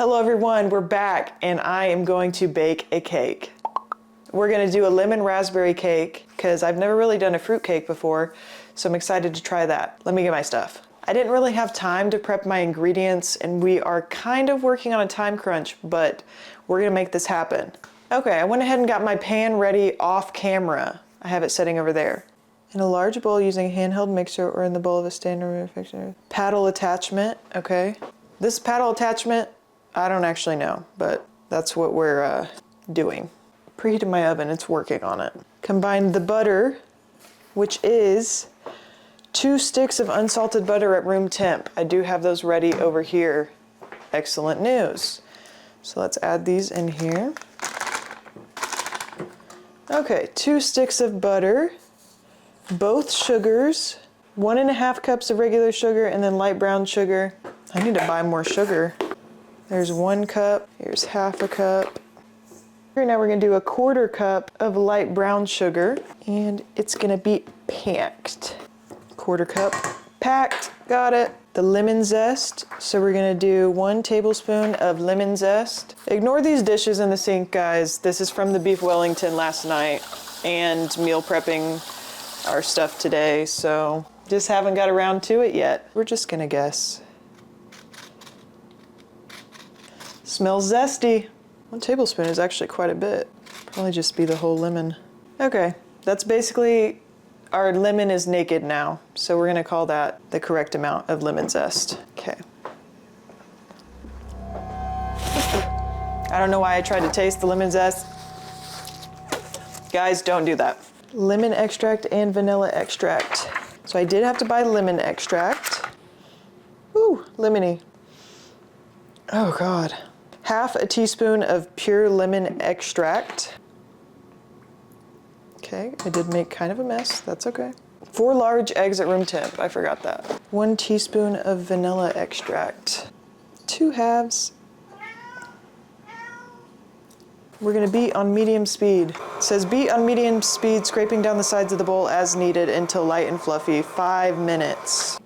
Hello everyone, we're back and I am going to bake a cake. We're gonna do a lemon raspberry cake because I've never really done a fruit cake before, so I'm excited to try that. Let me get my stuff. I didn't really have time to prep my ingredients and we are kind of working on a time crunch, but we're gonna make this happen. Okay, I went ahead and got my pan ready off camera. I have it sitting over there. In a large bowl using a handheld mixer or in the bowl of a standard fixture. Paddle attachment, okay. This paddle attachment, I don't actually know, but that's what we're doing. Preheated my oven, it's working on it. Combine the butter, which is 2 sticks of unsalted butter at room temp. I do have those ready over here. Excellent news. So let's add these in here. Okay, 2 sticks of butter, both sugars, 1.5 cups of regular sugar and then light brown sugar. I need to buy more sugar. There's 1 cup, here's 1/2 cup. Now we're gonna do 1/4 cup of light brown sugar and it's gonna be packed. 1/4 cup, packed, got it. The lemon zest, so we're gonna do 1 tablespoon of lemon zest. Ignore these dishes in the sink, guys. This is from the beef Wellington last night and meal prepping our stuff today, so just haven't got around to it yet. We're just gonna guess. Smells zesty. 1 tablespoon is actually quite a bit. Probably just be the whole lemon. Okay, that's basically, our lemon is naked now. So we're gonna call that the correct amount of lemon zest. Okay. I don't know why I tried to taste the lemon zest. Guys, don't do that. Lemon extract and vanilla extract. So I did have to buy lemon extract. Ooh, lemony. Oh God. 1/2 teaspoon of pure lemon extract. Okay, I did make kind of a mess, that's okay. 4 large eggs at room temp, I forgot that. 1 teaspoon of vanilla extract. 2 halves. We're gonna beat on medium speed. It says beat on medium speed, scraping down the sides of the bowl as needed until light and fluffy, 5 minutes.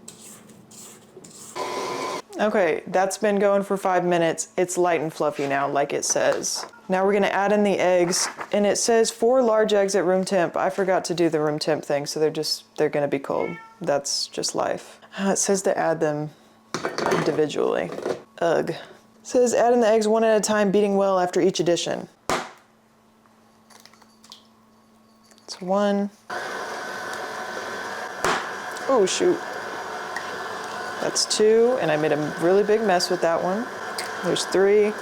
Okay, that's been going for 5 minutes. It's light and fluffy now, like it says. Now we're gonna add in the eggs, and it says 4 large eggs at room temp. I forgot to do the room temp thing, so they're gonna be cold. That's just life. It says to add them individually. Ugh. It says add in the eggs 1 at a time, beating well after each addition. It's 1. Oh shoot. That's 2, and I made a really big mess with that one. There's 3,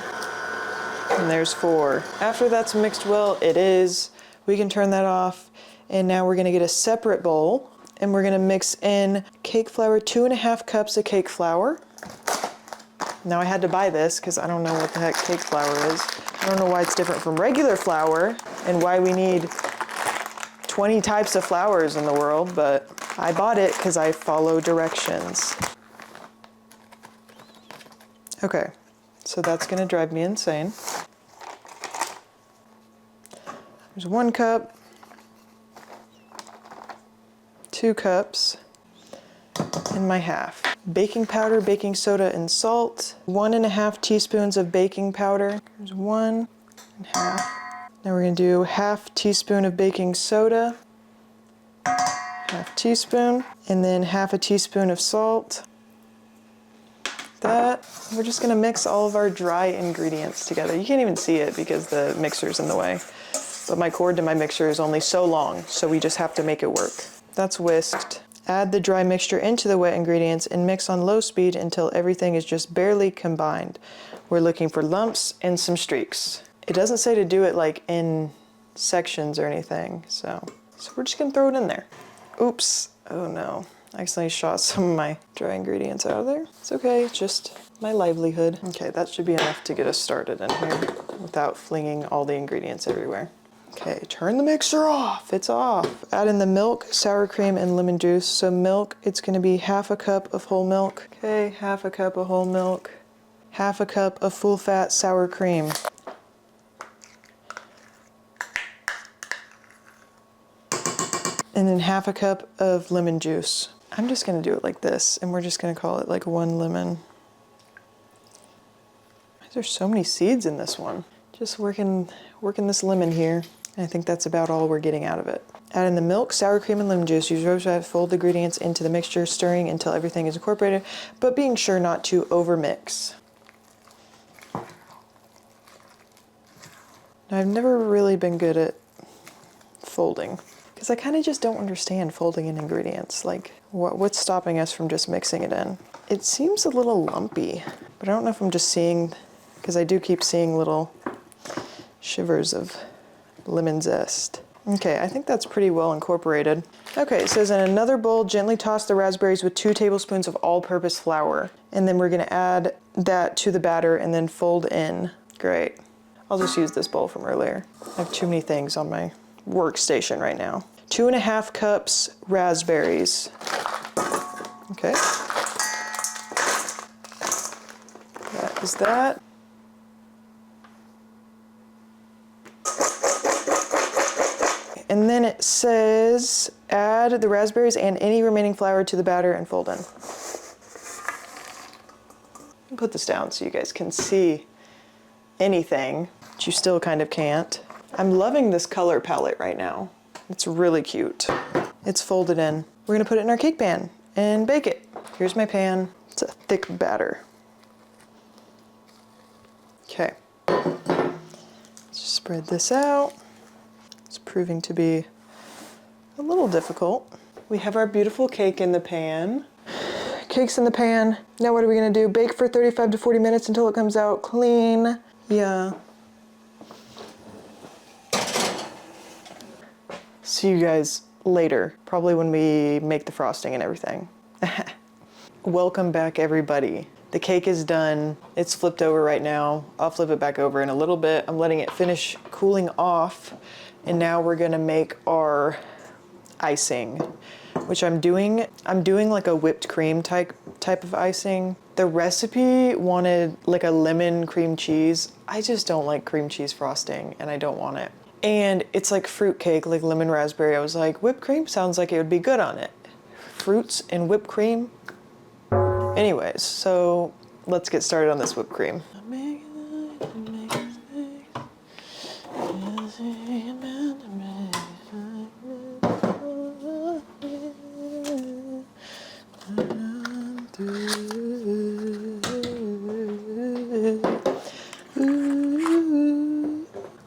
and there's 4. After that's mixed well, it is. We can turn that off, and now we're gonna get a separate bowl, and we're gonna mix in cake flour, 2.5 cups of cake flour. Now I had to buy this, because I don't know what the heck cake flour is. I don't know why it's different from regular flour, and why we need 20 types of flours in the world, but I bought it because I follow directions. Okay, so that's gonna drive me insane. There's 1 cup, 2 cups, and my half. Baking powder, baking soda, and salt. 1.5 teaspoons of baking powder. There's 1 and 1/2. Now we're gonna do 1/2 teaspoon of baking soda, 1/2 teaspoon, and then 1/2 teaspoon of salt. That. We're just gonna mix all of our dry ingredients together. You can't even see it because the mixer's in the way. But my cord to my mixer is only so long, so we just have to make it work. That's whisked. Add the dry mixture into the wet ingredients and mix on low speed until everything is just barely combined. We're looking for lumps and some streaks. It doesn't say to do it like in sections or anything, so we're just gonna throw it in there. Oops, oh no. I accidentally shot some of my dry ingredients out of there. It's okay, it's just my livelihood. Okay, that should be enough to get us started in here without flinging all the ingredients everywhere. Okay, turn the mixer off, it's off. Add in the milk, sour cream, and lemon juice. So milk, it's gonna be 1/2 cup of whole milk. Okay, 1/2 cup of whole milk. 1/2 cup of full fat sour cream. And then 1/2 cup of lemon juice. I'm just gonna do it like this, and we're just gonna call it like 1 lemon. There's so many seeds in this one. Just working this lemon here. And I think that's about all we're getting out of it. Add in the milk, sour cream, and lemon juice. Use rose vat, fold the ingredients into the mixture, stirring until everything is incorporated, but being sure not to overmix. Now, I've never really been good at folding because I kind of just don't understand folding in ingredients. Like, what's stopping us from just mixing it in? It seems a little lumpy, but I don't know if I'm just seeing, because I do keep seeing little shivers of lemon zest. Okay, I think that's pretty well incorporated. Okay, it says in another bowl, gently toss the raspberries with 2 tablespoons of all-purpose flour. And then we're gonna add that to the batter and then fold in. Great. I'll just use this bowl from earlier. I have too many things on my workstation right now. 2½ cups raspberries. Okay. That is that. And then it says, add the raspberries and any remaining flour to the batter and fold in. I'll put this down so you guys can see anything, but you still kind of can't. I'm loving this color palette right now. It's really cute. It's folded in. We're gonna put it in our cake pan and bake it. Here's my pan. It's a thick batter. Okay. Let's just spread this out. It's proving to be a little difficult. We have our beautiful cake in the pan. Cake's in the pan. Now what are we gonna do? Bake for 35 to 40 minutes until it comes out clean. Yeah. See you guys later, probably when we make the frosting and everything. Welcome back, everybody. The cake is done. It's flipped over right now. I'll flip it back over in a little bit. I'm letting it finish cooling off. And now we're gonna make our icing, which I'm doing like a whipped cream type of icing. The recipe wanted like a lemon cream cheese. I just don't like cream cheese frosting and I don't want it. And it's like fruit cake, like lemon raspberry. I was like, whipped cream sounds like it would be good on it. Fruits and whipped cream. Anyways, so let's get started on this whipped cream.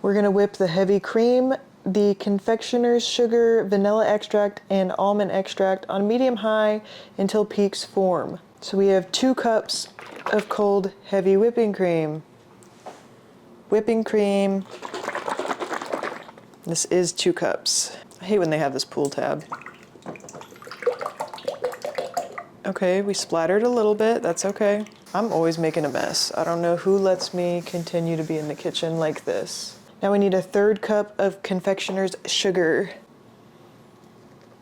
We're gonna whip the heavy cream, the confectioner's sugar, vanilla extract, and almond extract on medium-high until peaks form. So we have 2 cups of cold, heavy whipping cream. Whipping cream. This is 2 cups. I hate when they have this pool tab. Okay, we splattered a little bit, that's okay. I'm always making a mess. I don't know who lets me continue to be in the kitchen like this. Now we need a 1/3 cup of confectioner's sugar.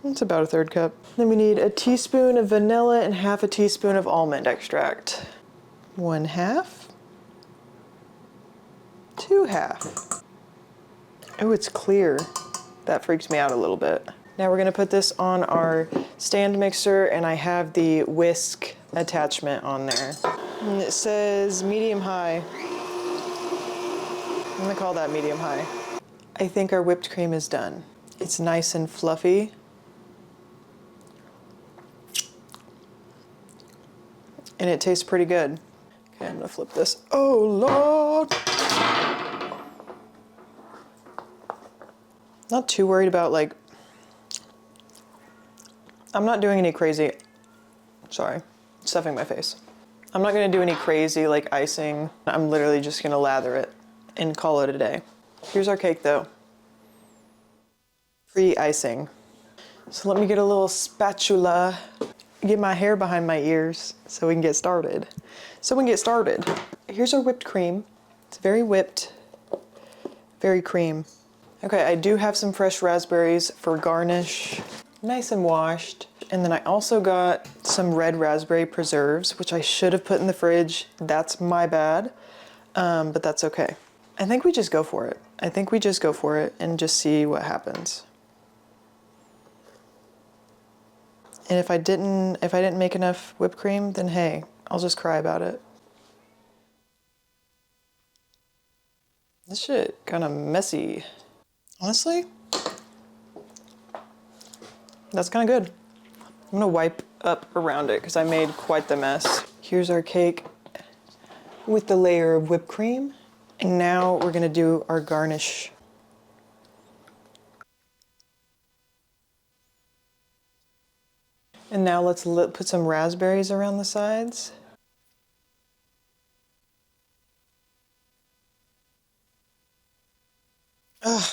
That's about a 1/3 cup. Then we need a teaspoon of vanilla and 1/2 teaspoon of almond extract. 1/2. 2/2. Oh, it's clear. That freaks me out a little bit. Now we're gonna put this on our stand mixer and I have the whisk attachment on there. And it says medium high. I'm gonna call that medium high. I think our whipped cream is done. It's nice and fluffy. And it tastes pretty good. Okay, I'm gonna flip this. Oh Lord! Not too worried about like, I'm not doing any crazy, sorry, stuffing my face. I'm not gonna do any crazy like icing. I'm literally just gonna lather it and call it a day. Here's our cake though. Free icing. So let me get a little spatula, get my hair behind my ears so we can get started. Here's our whipped cream. It's very whipped, very cream. Okay, I do have some fresh raspberries for garnish, nice and washed. And then I also got some red raspberry preserves, which I should have put in the fridge. That's my bad, but that's okay. I think we just go for it. And just see what happens. And if I didn't make enough whipped cream, then hey, I'll just cry about it. This shit kind of messy. Honestly, that's kind of good. I'm gonna wipe up around it because I made quite the mess. Here's our cake with the layer of whipped cream. And now we're gonna do our garnish. And now let's put some raspberries around the sides. Ugh.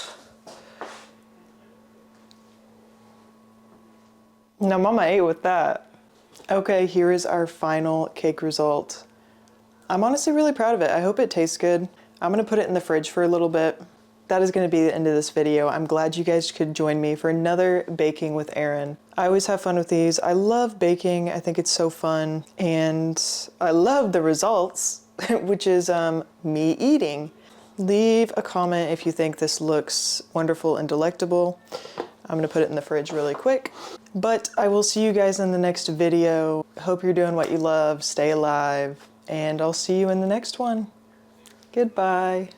Now Mama ate with that. Okay, here is our final cake result. I'm honestly really proud of it. I hope it tastes good. I'm gonna put it in the fridge for a little bit. That is gonna be the end of this video. I'm glad you guys could join me for another Baking with Erin. I always have fun with these. I love baking. I think it's so fun. And I love the results, which is me eating. Leave a comment if you think this looks wonderful and delectable. I'm gonna put it in the fridge really quick. But I will see you guys in the next video. Hope you're doing what you love, stay alive, and I'll see you in the next one. Goodbye.